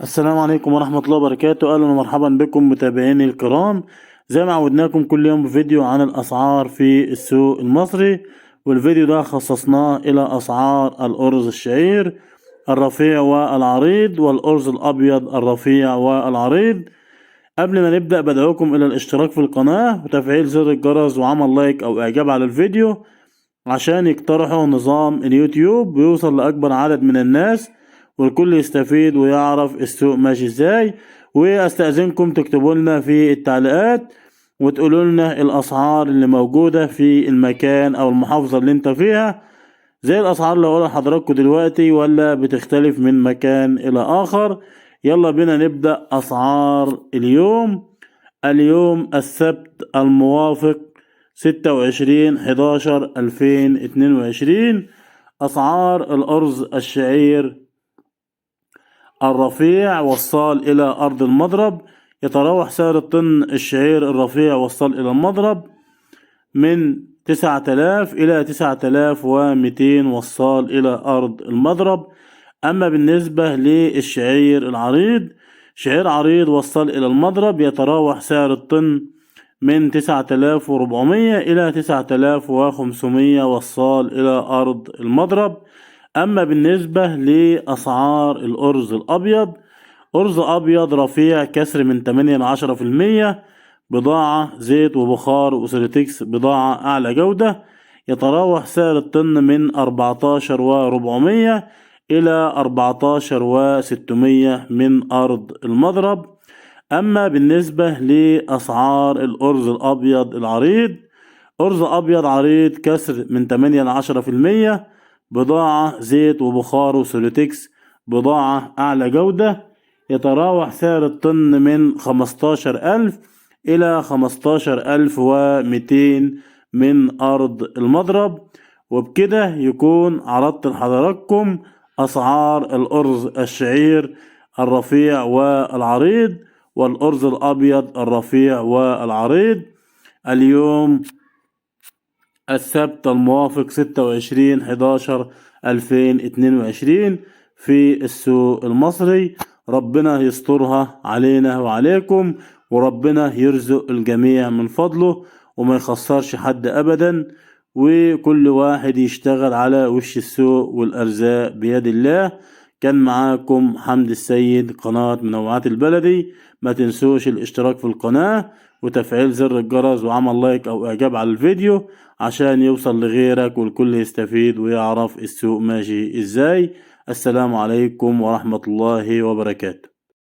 السلام عليكم ورحمة الله وبركاته. أهلا ومرحبا بكم متابعيني الكرام. زي ما عودناكم كل يوم بفيديو عن الأسعار في السوق المصري، والفيديو ده خصصناه إلى أسعار الأرز الشعير الرفيع والعريض والأرز الأبيض الرفيع والعريض. قبل ما نبدأ بدعوكم إلى الاشتراك في القناة وتفعيل زر الجرس وعمل لايك أو إعجاب على الفيديو عشان يقترحوا نظام اليوتيوب ويوصل لأكبر عدد من الناس والكل يستفيد ويعرف السوق ماشي ازاي. واستأذنكم تكتبوا لنا في التعليقات وتقولوا لنا الأسعار اللي موجودة في المكان أو المحافظة اللي انت فيها، زي الأسعار اللي هقولها لحضراتكم دلوقتي ولا بتختلف من مكان إلى آخر. يلا بينا نبدأ أسعار اليوم. اليوم السبت الموافق 26/11/2022. أسعار الأرز الشعير الرفيع وصال إلى أرض المضرب. يتراوح سعر الطن الشعير الرفيع وصال إلى المضرب من 9000 إلى 9200 وصال إلى أرض المضرب. أما بالنسبة للشعير العريض، شعير عريض وصل إلى المضرب يتراوح سعر الطن من 9400 إلى 9500 وصال إلى أرض المضرب. أما بالنسبة لأسعار الأرز الأبيض، أرز أبيض رفيع كسر من 8 ل10%، بضاعة زيت وبخار وسيرتكس بضاعة أعلى جودة، يتراوح سعر الطن من 14,400 إلى 14,600 من أرض المضرب. أما بالنسبة لأسعار الأرز الأبيض العريض، أرز أبيض عريض كسر من 8 ل10%، بضاعة زيت وبخار وسوليتكس بضاعة أعلى جودة، يتراوح سعر الطن من 15,000 إلى 15,200 من أرض المضرب. وبكده يكون عرضت لحضراتكم أسعار الأرز الشعير الرفيع والعريض والأرز الأبيض الرفيع والعريض اليوم السبت الموافق 26/11/2022 في السوق المصري. ربنا يسترها علينا وعليكم، وربنا يرزق الجميع من فضله وما يخسرش حد أبدا، وكل واحد يشتغل على وش السوق والأرزاق بيد الله. كان معاكم حمد السيد، قناة منوعات البلدي. ما تنسوش الاشتراك في القناة وتفعيل زر الجرس وعمل لايك أو إعجاب على الفيديو عشان يوصل لغيرك والكل يستفيد ويعرف السوق ماشي ازاي. السلام عليكم ورحمة الله وبركاته.